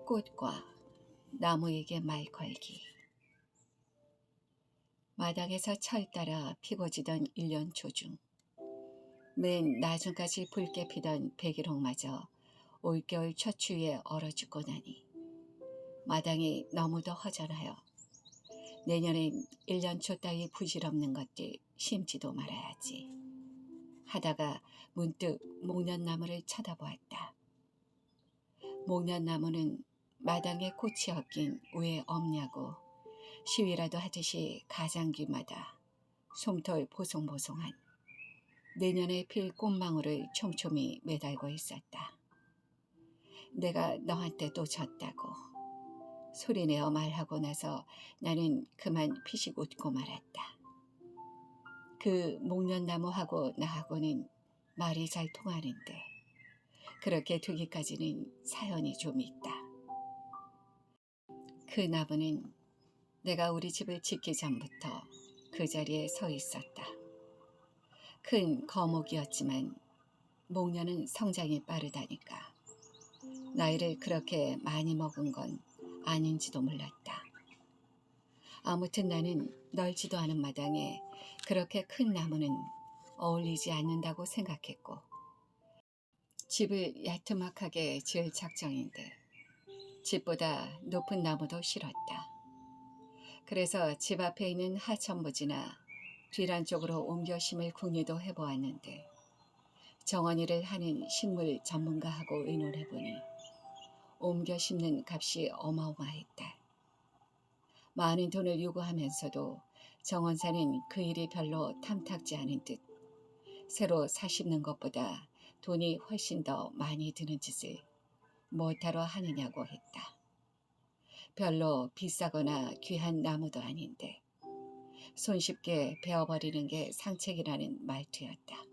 꽃과 나무에게 말 걸기. 마당에서 철 따라 피고지던 1년 초중, 맨 나중까지 붉게 피던 백일홍마저 올겨울 첫 추위에 얼어 죽고 나니 마당이 너무도 허전하여 내년엔 1년 초 따위 부질없는 것들 심지도 말아야지 하다가 문득 목련나무를 쳐다보았다. 목련나무는 마당에 꽃이 없긴 왜 없냐고 시위라도 하듯이 가장귀마다 솜털 보송보송한 내년에 필 꽃망울을 촘촘히 매달고 있었다. 내가 너한테 또 졌다고 소리내어 말하고 나서 나는 그만 피식 웃고 말았다. 그 목련나무하고 나하고는 말이 잘 통하는데 그렇게 되기까지는 사연이 좀 있다. 그 나무는 내가 우리 집을 짓기 전부터 그 자리에 서 있었다. 큰 거목이었지만 목련은 성장이 빠르다니까 나이를 그렇게 많이 먹은 건 아닌지도 몰랐다. 아무튼 나는 넓지도 않은 마당에 그렇게 큰 나무는 어울리지 않는다고 생각했고 집을 야트막하게 지을 작정인데 집보다 높은 나무도 싫었다. 그래서 집 앞에 있는 하천부지나 뒤란 쪽으로 옮겨 심을 궁리도 해보았는데 정원일을 하는 식물 전문가하고 의논해보니 옮겨 심는 값이 어마어마했다. 많은 돈을 요구하면서도 정원사는 그 일이 별로 탐탁지 않은 듯 새로 사심는 것보다 돈이 훨씬 더 많이 드는 짓을 뭐하러 하느냐고 했다. 별로 비싸거나 귀한 나무도 아닌데 손쉽게 베어버리는 게 상책이라는 말투였다.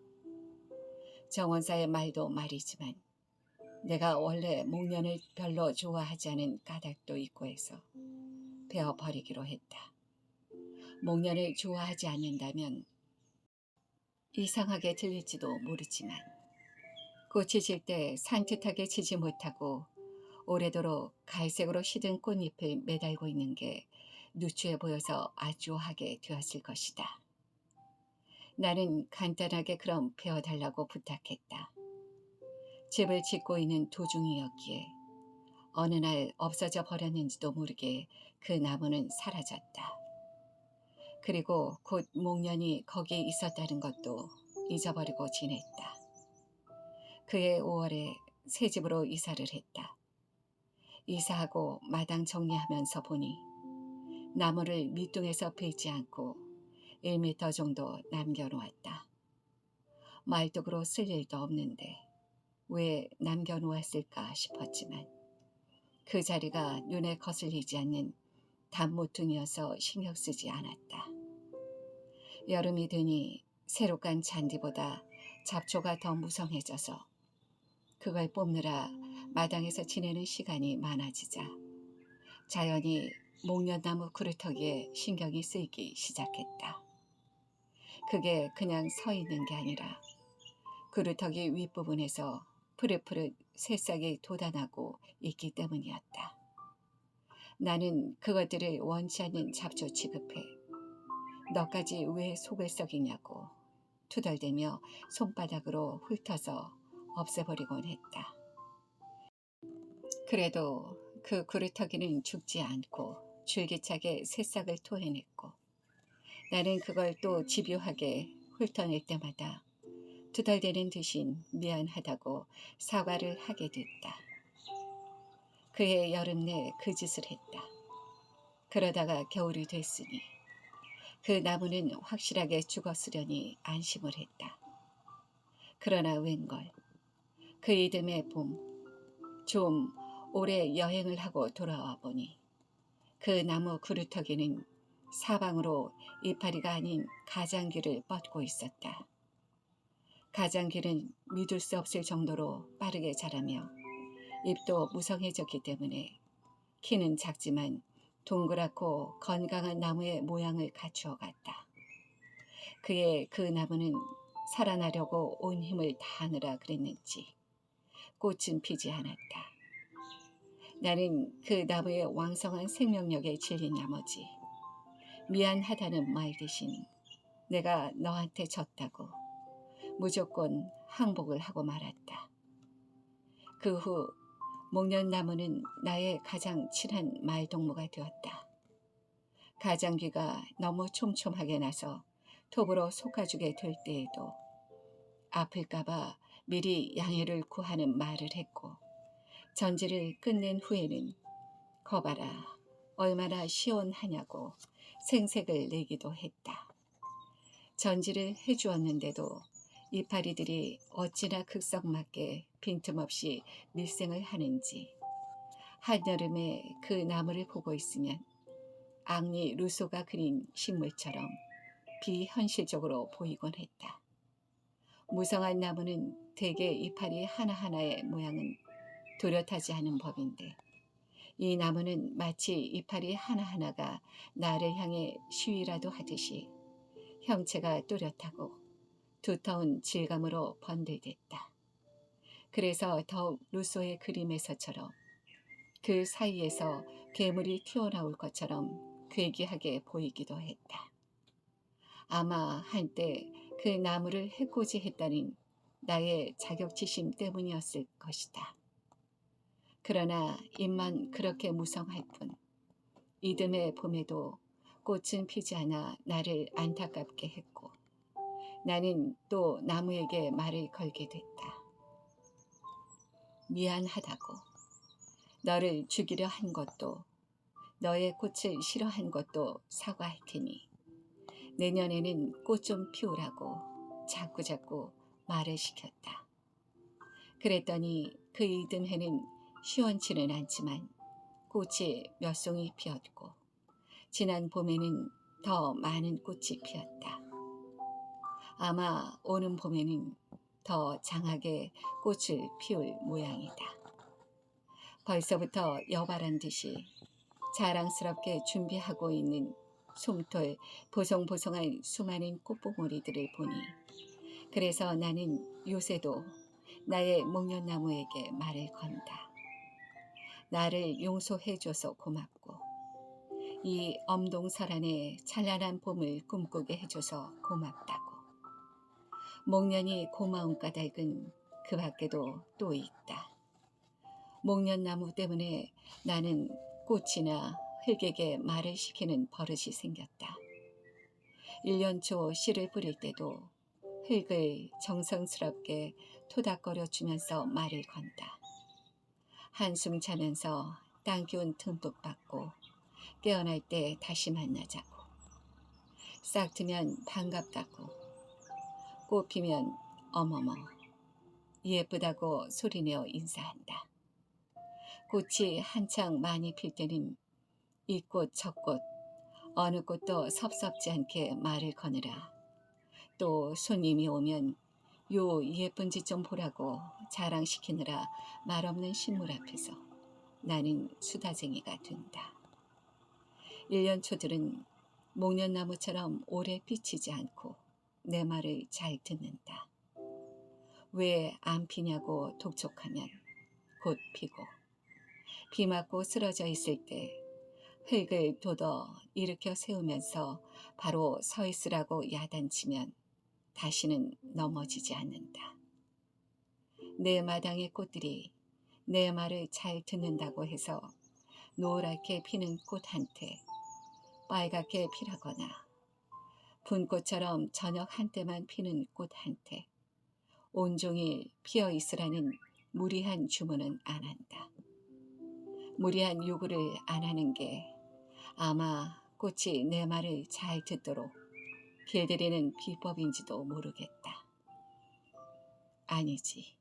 정원사의 말도 말이지만 내가 원래 목련을 별로 좋아하지 않은 까닭도 있고 해서 베어버리기로 했다. 목련을 좋아하지 않는다면 이상하게 들릴지도 모르지만 꽃이 질 때 산뜻하게 지지 못하고 오래도록 갈색으로 시든 꽃잎을 매달고 있는 게 누추해 보여서 아주하게 되었을 것이다. 나는 간단하게 그럼 베어달라고 부탁했다. 집을 짓고 있는 도중이었기에 어느 날 없어져 버렸는지도 모르게 그 나무는 사라졌다. 그리고 곧 목련이 거기에 있었다는 것도 잊어버리고 지냈다. 그해 5월에 새 집으로 이사를 했다. 이사하고 마당 정리하면서 보니 나무를 밑둥에서 베지 않고 1m 정도 남겨놓았다. 말뚝으로 쓸 일도 없는데 왜 남겨놓았을까 싶었지만 그 자리가 눈에 거슬리지 않는 단모퉁이어서 신경 쓰지 않았다. 여름이 되니 새로 깐 잔디보다 잡초가 더 무성해져서 그걸 뽑느라 마당에서 지내는 시간이 많아지자 자연히 목련나무 그루터기에 신경이 쓰이기 시작했다. 그게 그냥 서 있는 게 아니라 그루터기 윗부분에서 푸릇푸릇 새싹이 돋아나고 있기 때문이었다. 나는 그것들을 원치 않는 잡초 취급해 너까지 왜 속을 썩이냐고 투덜대며 손바닥으로 훑어서 없애버리곤 했다. 그래도 그 그루터기는 죽지 않고 줄기차게 새싹을 토해냈고 나는 그걸 또 집요하게 훑어낼 때마다 투덜대는 듯이 미안하다고 사과를 하게 됐다. 그해 여름 내 그 짓을 했다. 그러다가 겨울이 됐으니 그 나무는 확실하게 죽었으려니 안심을 했다. 그러나 웬걸 그 이듬해 봄 좀 오래 여행을 하고 돌아와 보니 그 나무 그루터기는 사방으로 이파리가 아닌 가장귀를 뻗고 있었다. 가장귀는 믿을 수 없을 정도로 빠르게 자라며 잎도 무성해졌기 때문에 키는 작지만 동그랗고 건강한 나무의 모양을 갖추어 갔다. 그의 그 나무는 살아나려고 온 힘을 다하느라 그랬는지 꽃은 피지 않았다. 나는 그 나무의 왕성한 생명력에 질린 나머지 미안하다는 말 대신 내가 너한테 졌다고 무조건 항복을 하고 말았다. 그 후 목련나무는 나의 가장 친한 말동무가 되었다. 가장귀가 너무 촘촘하게 나서 톱으로 솎아주게 될 때에도 아플까봐 미리 양해를 구하는 말을 했고, 전지를 끝낸 후에는 거봐라 얼마나 시원하냐고 생색을 내기도 했다. 전지를 해주었는데도 이파리들이 어찌나 극성맞게 빈틈없이 밀생을 하는지 한여름에 그 나무를 보고 있으면 앙리 루소가 그린 식물처럼 비현실적으로 보이곤 했다. 무성한 나무는 대개 이파리 하나하나의 모양은 뚜렷하지 않은 법인데 이 나무는 마치 이파리 하나하나가 나를 향해 시위라도 하듯이 형체가 뚜렷하고 두터운 질감으로 번들댔다. 그래서 더욱 루소의 그림에서처럼 그 사이에서 괴물이 튀어나올 것처럼 괴기하게 보이기도 했다. 아마 한때 그 나무를 해코지했다는 나의 자격지심 때문이었을 것이다. 그러나 입만 그렇게 무성할 뿐 이듬해 봄에도 꽃은 피지 않아 나를 안타깝게 했고 나는 또 나무에게 말을 걸게 됐다. 미안하다고. 너를 죽이려 한 것도 너의 꽃을 싫어한 것도 사과할 테니 내년에는 꽃 좀 피우라고 자꾸자꾸 말을 시켰다. 그랬더니 그 이듬해는 시원치는 않지만 꽃이 몇 송이 피었고 지난 봄에는 더 많은 꽃이 피었다. 아마 오는 봄에는 더 장하게 꽃을 피울 모양이다. 벌써부터 여발한 듯이 자랑스럽게 준비하고 있는 솜털 보송보송한 수많은 꽃봉오리들을 보니 그래서 나는 요새도 나의 목련나무에게 말을 건다. 나를 용서해줘서 고맙고 이 엄동설안의 찬란한 봄을 꿈꾸게 해줘서 고맙다고. 목련이 고마운 까닭은 그 밖에도 또 있다. 목련나무 때문에 나는 꽃이나 흙에게 말을 시키는 버릇이 생겼다. 1년 초 씨를 뿌릴 때도 흙을 정성스럽게 토닥거려 주면서 말을 건다. 한숨 자면서 땅 기운 듬뿍 받고 깨어날 때 다시 만나자고. 싹 트면 반갑다고. 꽃 피면 어머머 예쁘다고 소리내어 인사한다. 꽃이 한창 많이 필 때는 이 꽃 저 꽃 어느 꽃도 섭섭지 않게 말을 거느라 또 손님이 오면 요 예쁜 짓 좀 보라고 자랑시키느라 말없는 식물 앞에서 나는 수다쟁이가 된다. 1년 초들은 목련나무처럼 오래 피치지 않고 내 말을 잘 듣는다. 왜 안 피냐고 독촉하면 곧 피고 비 맞고 쓰러져 있을 때 흙을 돋어 일으켜 세우면서 바로 서 있으라고 야단치면 다시는 넘어지지 않는다. 내 마당의 꽃들이 내 말을 잘 듣는다고 해서 노랗게 피는 꽃 한테 빨갛게 피라거나 분꽃처럼 저녁 한때만 피는 꽃 한테 온종일 피어 있으라는 무리한 주문은 안 한다. 무리한 요구를 안 하는 게 아마 꽃이 내 말을 잘 듣도록 길들이는 비법인지도 모르겠다. 아니지.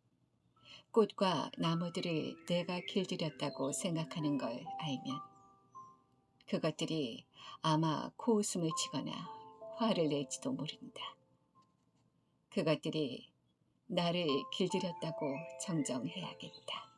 꽃과 나무들을 내가 길들였다고 생각하는 걸 알면 그것들이 아마 코웃음을 치거나 화를 낼지도 모른다. 그것들이 나를 길들였다고 정정해야겠다.